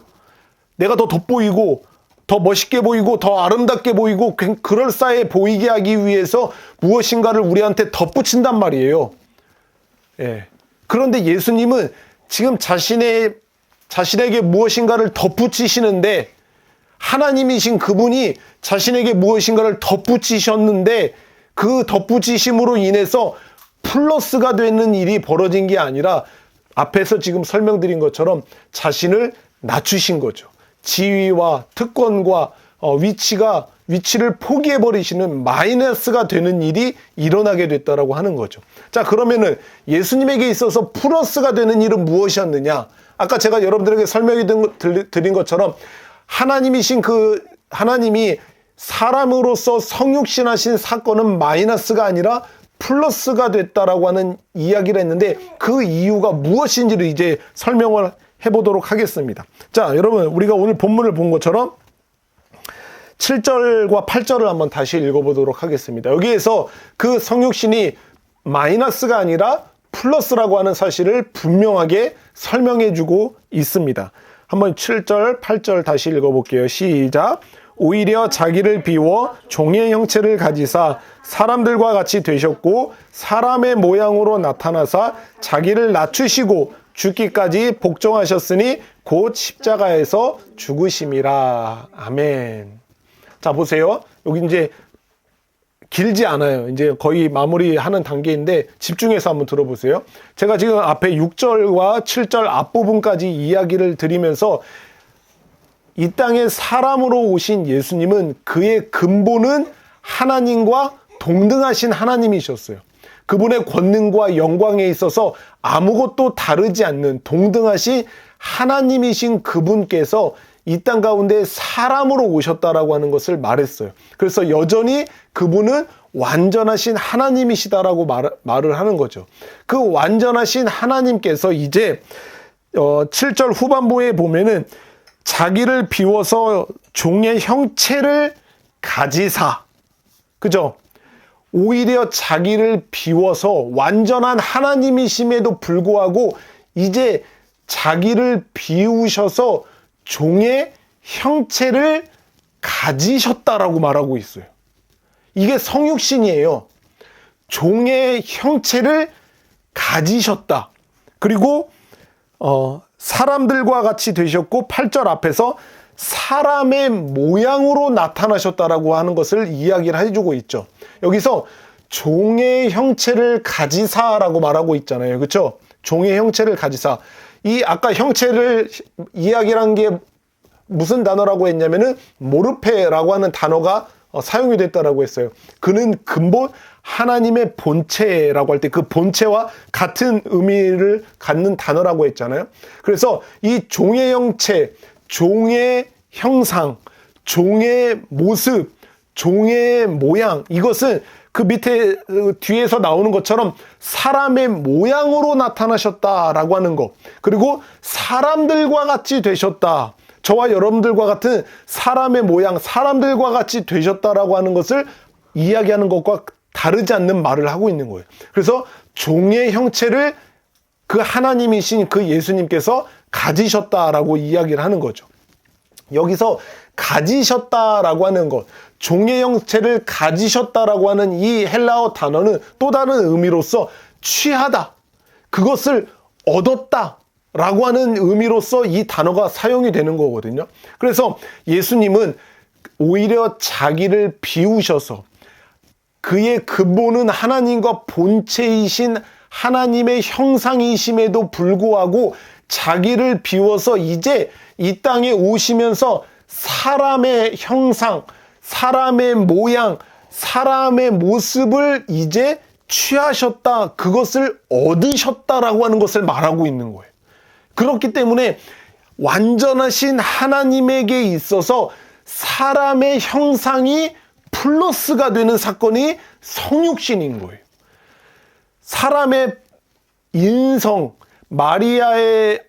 내가 더 돋보이고 더 멋있게 보이고 더 아름답게 보이고 그럴싸해 보이게 하기 위해서 무엇인가를 우리한테 덧붙인단 말이에요. 그런데 예수님은 지금 자신에게 무엇인가를 덧붙이시는데, 하나님이신 그분이 자신에게 무엇인가를 덧붙이셨는데 그 덧붙이심으로 인해서 플러스가 되는 일이 벌어진 게 아니라 앞에서 지금 설명드린 것처럼 자신을 낮추신 거죠. 지위와 특권과 위치를 포기해버리시는 마이너스가 되는 일이 일어나게 됐다라고 하는 거죠. 자, 그러면은 예수님에게 있어서 플러스가 되는 일은 무엇이었느냐? 아까 제가 여러분들에게 설명드린 것처럼 하나님이신 하나님이 사람으로서 성육신하신 사건은 마이너스가 아니라 플러스가 됐다라고 하는 이야기를 했는데 그 이유가 무엇인지를 이제 설명을 해보도록 하겠습니다. 자, 여러분, 우리가 오늘 본문을 본 것처럼 7절과 8절을 한번 다시 읽어보도록 하겠습니다. 여기에서 그 성육신이 마이너스가 아니라 플러스라고 하는 사실을 분명하게 설명해주고 있습니다. 한번 7절, 8절 다시 읽어볼게요. 시작. 오히려 자기를 비워 종의 형체를 가지사 사람들과 같이 되셨고 사람의 모양으로 나타나사 자기를 낮추시고 죽기까지 복종하셨으니 곧 십자가에서 죽으심이라. 아멘. 자, 보세요. 여기 이제 길지 않아요. 이제 거의 마무리하는 단계인데 집중해서 한번 들어보세요. 제가 지금 앞에 6절과 7절 앞부분까지 이야기를 드리면서 이 땅에 사람으로 오신 예수님은 그의 근본은 하나님과 동등하신 하나님이셨어요. 그분의 권능과 영광에 있어서 아무것도 다르지 않는 동등하신 하나님이신 그분께서 이 땅 가운데 사람으로 오셨다라고 하는 것을 말했어요. 그래서 여전히 그분은 완전하신 하나님이시다라고 말을 하는 거죠. 그 완전하신 하나님께서 이제 7절 후반부에 보면은 자기를 비워서 종의 형체를 가지사, 그죠? 오히려 자기를 비워서 완전한 하나님이심에도 불구하고 이제 자기를 비우셔서 종의 형체를 가지셨다라고 말하고 있어요. 이게 성육신이에요. 종의 형체를 가지셨다. 그리고 사람들과 같이 되셨고 8절 앞에서 사람의 모양으로 나타나셨다라고 하는 것을 이야기를 해주고 있죠. 여기서 종의 형체를 가지사라고 말하고 있잖아요. 그렇죠? 종의 형체를 가지사. 이 아까 형체를 이야기한 게 무슨 단어라고 했냐면은 모르페라고 하는 단어가 사용이 됐다라고 했어요. 그는 근본 하나님의 본체라고 할 때 그 본체와 같은 의미를 갖는 단어라고 했잖아요. 그래서 이 종의 형체, 종의 형상, 종의 모습, 종의 모양, 이것은 그 밑에 뒤에서 나오는 것처럼 사람의 모양으로 나타나셨다라고 하는 것. 그리고 사람들과 같이 되셨다. 저와 여러분들과 같은 사람의 모양, 사람들과 같이 되셨다라고 하는 것을 이야기하는 것과 다르지 않는 말을 하고 있는 거예요. 그래서 종의 형체를 그 하나님이신 그 예수님께서 가지셨다라고 이야기를 하는 거죠. 여기서 가지셨다라고 하는 것, 종의 형체를 가지셨다라고 하는 이 헬라어 단어는 또 다른 의미로서 취하다, 그것을 얻었다 라고 하는 의미로서 이 단어가 사용이 되는 거거든요. 그래서 예수님은 오히려 자기를 비우셔서 그의 근본은 하나님과 본체이신 하나님의 형상이심에도 불구하고 자기를 비워서 이제 이 땅에 오시면서 사람의 형상, 사람의 모양, 사람의 모습을 이제 취하셨다, 그것을 얻으셨다라고 하는 것을 말하고 있는 거예요. 그렇기 때문에 완전하신 하나님에게 있어서 사람의 형상이 플러스가 되는 사건이 성육신인 거예요. 사람의 인성, 마리아의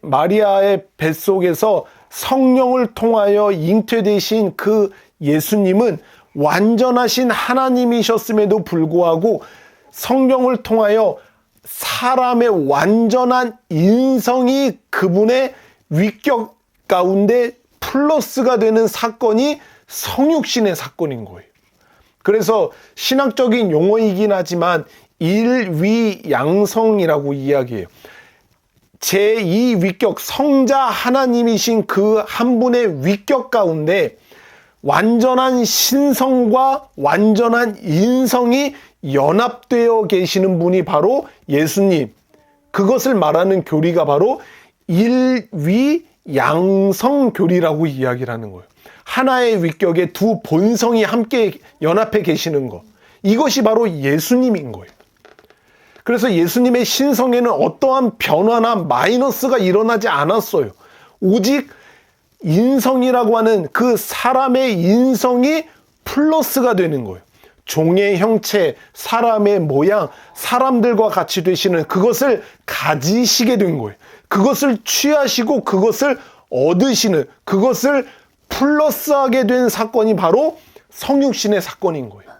뱃속에서 성령을 통하여 잉태되신 그 예수님은 완전하신 하나님이셨음에도 불구하고 성령을 통하여 사람의 완전한 인성이 그분의 위격 가운데 플러스가 되는 사건이 성육신의 사건인 거예요. 그래서 신학적인 용어이긴 하지만 일위양성이라고 이야기해요. 제2위격, 성자 하나님이신 그 한 분의 위격 가운데 완전한 신성과 완전한 인성이 연합되어 계시는 분이 바로 예수님. 그것을 말하는 교리가 바로 일위양성 교리라고 이야기를 하는 거예요. 하나의 위격에 두 본성이 함께 연합해 계시는 것. 이것이 바로 예수님인 거예요. 그래서 예수님의 신성에는 어떠한 변화나 마이너스가 일어나지 않았어요. 오직 인성이라고 하는 그 사람의 인성이 플러스가 되는 거예요. 종의 형체, 사람의 모양, 사람들과 같이 되시는 그것을 가지시게 된 거예요. 그것을 취하시고 그것을 얻으시는, 그것을 플러스하게 된 사건이 바로 성육신의 사건인 거예요.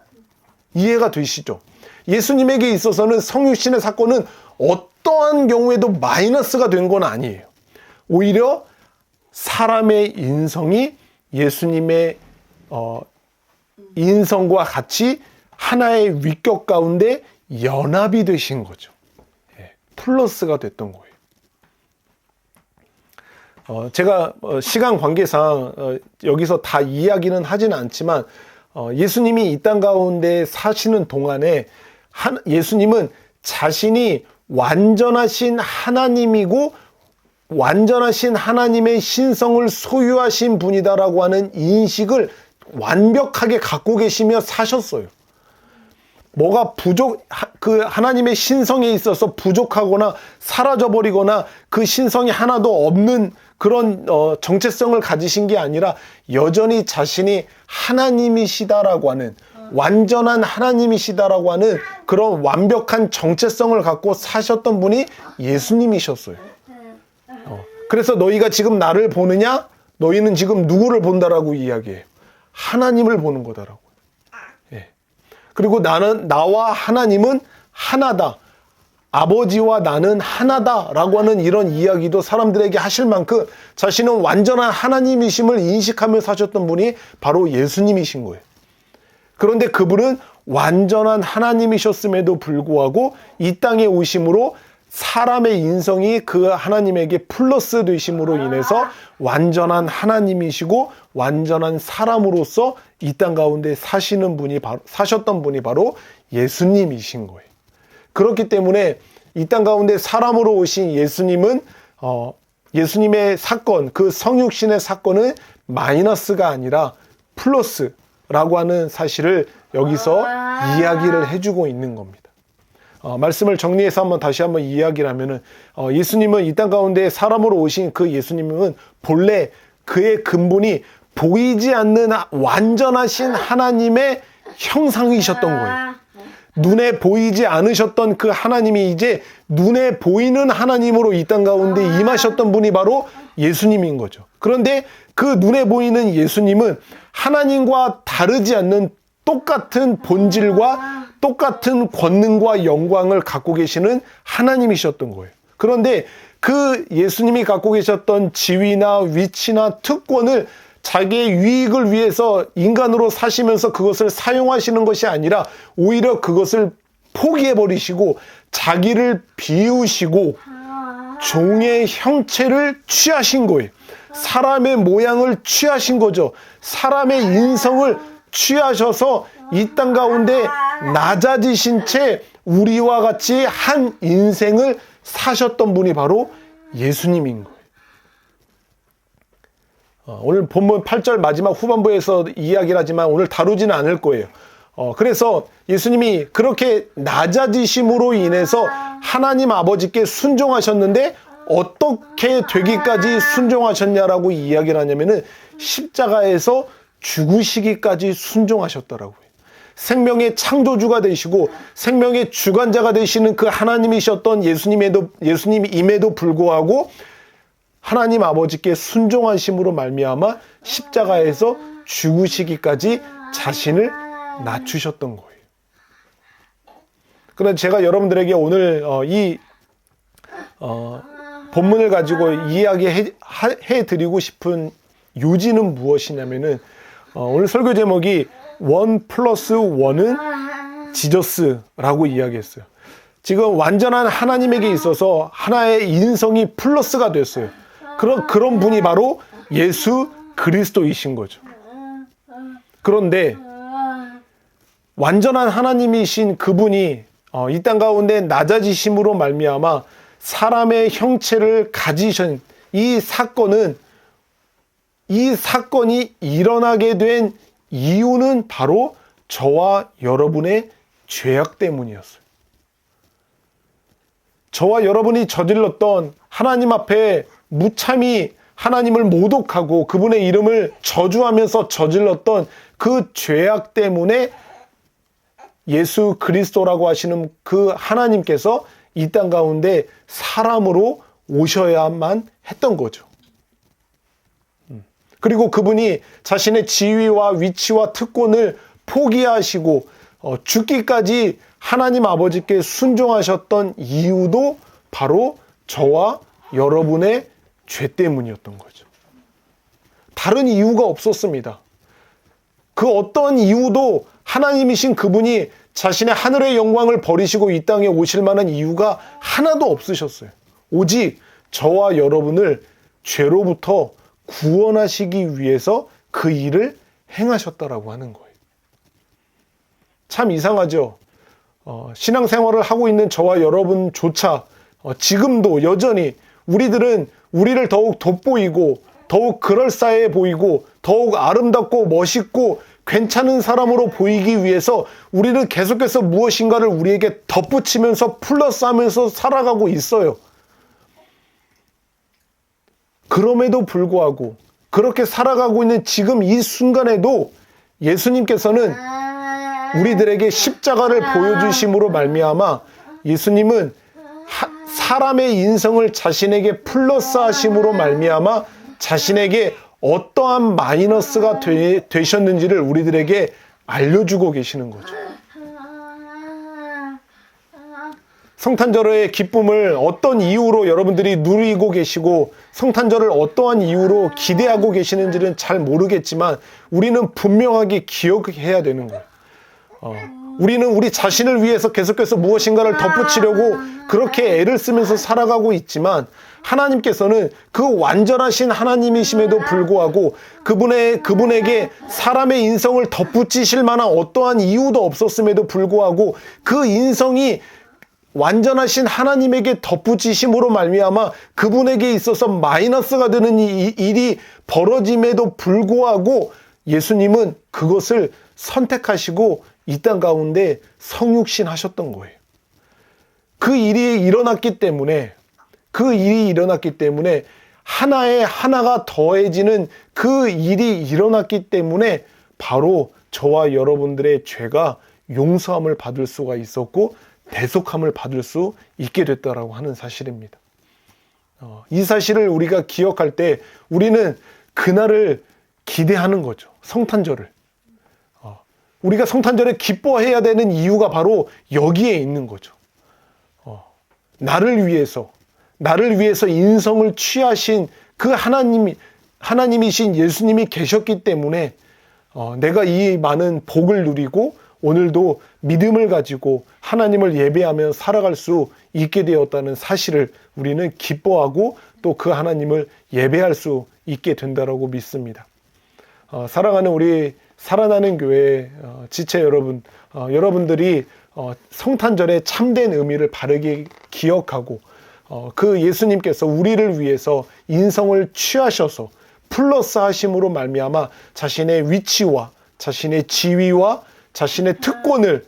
이해가 되시죠? 예수님에게 있어서는 성육신의 사건은 어떠한 경우에도 마이너스가 된 건 아니에요. 오히려 사람의 인성이 예수님의 인성과 같이 하나의 위격 가운데 연합이 되신 거죠. 플러스가 됐던 거예요. 제가 시간 관계상 여기서 다 이야기는 하지는 않지만 예수님이 이 땅 가운데 사시는 동안에 예수님은 자신이 완전하신 하나님이고 완전하신 하나님의 신성을 소유하신 분이다라고 하는 인식을 완벽하게 갖고 계시며 사셨어요. 뭐가 그 하나님의 신성에 있어서 부족하거나 사라져버리거나 그 신성이 하나도 없는 그런 정체성을 가지신 게 아니라 여전히 자신이 하나님이시다라고 하는, 완전한 하나님이시다라고 하는 그런 완벽한 정체성을 갖고 사셨던 분이 예수님이셨어요. 그래서 너희가 지금 나를 보느냐? 너희는 지금 누구를 본다라고 이야기해요. 하나님을 보는 거다라고. 그리고 나와 하나님은 하나다. 아버지와 나는 하나다라고 하는 이런 이야기도 사람들에게 하실 만큼 자신은 완전한 하나님이심을 인식하며 사셨던 분이 바로 예수님이신 거예요. 그런데 그분은 완전한 하나님이셨음에도 불구하고 이 땅에 오심으로 사람의 인성이 그 하나님에게 플러스 되심으로 인해서 완전한 하나님이시고 완전한 사람으로서 이 땅 가운데 사셨던 분이 바로 예수님이신 거예요. 그렇기 때문에 이 땅 가운데 사람으로 오신 예수님은 예수님의 사건, 그 성육신의 사건은 마이너스가 아니라 플러스라고 하는 사실을 여기서 이야기를 해주고 있는 겁니다. 말씀을 정리해서 다시 한번 이야기를 하면은, 예수님은 이 땅 가운데 사람으로 오신 그 예수님은 본래 그의 근본이 보이지 않는 완전하신 하나님의 형상이셨던 거예요. 눈에 보이지 않으셨던 그 하나님이 이제 눈에 보이는 하나님으로 이 땅 가운데 임하셨던 분이 바로 예수님인 거죠. 그런데 그 눈에 보이는 예수님은 하나님과 다르지 않는 똑같은 본질과 똑같은 권능과 영광을 갖고 계시는 하나님이셨던 거예요. 그런데 그 예수님이 갖고 계셨던 지위나 위치나 특권을 자기의 유익을 위해서 인간으로 사시면서 그것을 사용하시는 것이 아니라 오히려 그것을 포기해버리시고 자기를 비우시고 종의 형체를 취하신 거예요. 사람의 모양을 취하신 거죠. 사람의 인성을 취하셔서 이 땅 가운데 낮아지신 채 우리와 같이 한 인생을 사셨던 분이 바로 예수님인 거예요. 오늘 본문 8절 마지막 후반부에서 이야기를 하지만 오늘 다루지는 않을 거예요. 그래서 예수님이 그렇게 낮아지심으로 인해서 하나님 아버지께 순종하셨는데 어떻게 되기까지 순종하셨냐라고 이야기를 하냐면은 십자가에서 죽으시기까지 순종하셨더라고요. 생명의 창조주가 되시고 생명의 주관자가 되시는 그 하나님이셨던 예수님임에도 불구하고 하나님 아버지께 순종하심으로 말미암아 십자가에서 죽으시기까지 자신을 낮추셨던 거예요. 그런데 제가 여러분들에게 오늘 이 본문을 가지고 이야기해 드리고 싶은 요지는 무엇이냐면은 오늘 설교 제목이 1+1은 지저스라고 이야기했어요. 지금 완전한 하나님에게 있어서 하나의 인성이 플러스가 됐어요. 그런 분이 바로 예수 그리스도이신 거죠. 그런데 완전한 하나님이신 그분이 이 땅 가운데 낮아지심으로 말미암아 사람의 형체를 가지신 이 사건이 일어나게 된 이유는 바로 저와 여러분의 죄악 때문이었어요. 저와 여러분이 저질렀던 하나님 앞에 무참히 하나님을 모독하고 그분의 이름을 저주하면서 저질렀던 그 죄악 때문에 예수 그리스도라고 하시는 그 하나님께서 이 땅 가운데 사람으로 오셔야만 했던 거죠. 그리고 그분이 자신의 지위와 위치와 특권을 포기하시고 죽기까지 하나님 아버지께 순종하셨던 이유도 바로 저와 여러분의 죄 때문이었던 거죠. 다른 이유가 없었습니다. 그 어떤 이유도 하나님이신 그분이 자신의 하늘의 영광을 버리시고 이 땅에 오실 만한 이유가 하나도 없으셨어요. 오직 저와 여러분을 죄로부터 구원하시기 위해서 그 일을 행하셨다라고 하는 거예요. 참 이상하죠. 신앙생활을 하고 있는 저와 여러분조차 지금도 여전히 우리들은 우리를 더욱 돋보이고 더욱 그럴싸해 보이고 더욱 아름답고 멋있고 괜찮은 사람으로 보이기 위해서 우리는 계속해서 무엇인가를 우리에게 덧붙이면서 플러스하면서 살아가고 있어요. 그럼에도 불구하고 그렇게 살아가고 있는 지금 이 순간에도 예수님께서는 우리들에게 십자가를 보여주심으로 말미암아 예수님은 사람의 인성을 자신에게 플러스하심으로 말미암아 자신에게 어떠한 마이너스가 되셨는지를 우리들에게 알려주고 계시는 거죠. 성탄절의 기쁨을 어떤 이유로 여러분들이 누리고 계시고 성탄절을 어떠한 이유로 기대하고 계시는지는 잘 모르겠지만 우리는 분명하게 기억해야 되는 거예요. 우리는 우리 자신을 위해서 계속해서 무엇인가를 덧붙이려고 그렇게 애를 쓰면서 살아가고 있지만 하나님께서는 그 완전하신 하나님이심에도 불구하고 그분에게 사람의 인성을 덧붙이실 만한 어떠한 이유도 없었음에도 불구하고 그 인성이 완전하신 하나님에게 덧붙이심으로 말미암아 그분에게 있어서 마이너스가 되는 이 일이 벌어짐에도 불구하고 예수님은 그것을 선택하시고 이 땅 가운데 성육신 하셨던 거예요. 그 일이 일어났기 때문에 하나에 하나가 더해지는 그 일이 일어났기 때문에 바로 저와 여러분들의 죄가 용서함을 받을 수가 있었고 대속함을 받을 수 있게 됐다라고 하는 사실입니다. 이 사실을 우리가 기억할 때 우리는 그날을 기대하는 거죠. 성탄절을. 우리가 성탄절에 기뻐해야 되는 이유가 바로 여기에 있는 거죠. 나를 위해서 인성을 취하신 그 하나님이신 예수님이 계셨기 때문에 내가 이 많은 복을 누리고 오늘도 믿음을 가지고 하나님을 예배하며 살아갈 수 있게 되었다는 사실을 우리는 기뻐하고 또 그 하나님을 예배할 수 있게 된다라고 믿습니다. 사랑하는 우리 살아나는 교회 지체 여러분, 여러분들이 성탄절의 참된 의미를 바르게 기억하고 그 예수님께서 우리를 위해서 인성을 취하셔서 플러스 하심으로 말미암아 자신의 위치와 자신의 지위와 자신의 특권을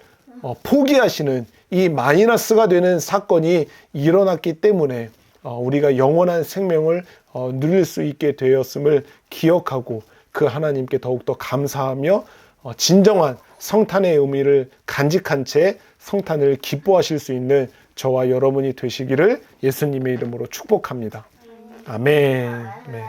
포기하시는 이 마이너스가 되는 사건이 일어났기 때문에 우리가 영원한 생명을 누릴 수 있게 되었음을 기억하고 그 하나님께 더욱더 감사하며 진정한 성탄의 의미를 간직한 채 성탄을 기뻐하실 수 있는 저와 여러분이 되시기를 예수님의 이름으로 축복합니다. 아멘. 네.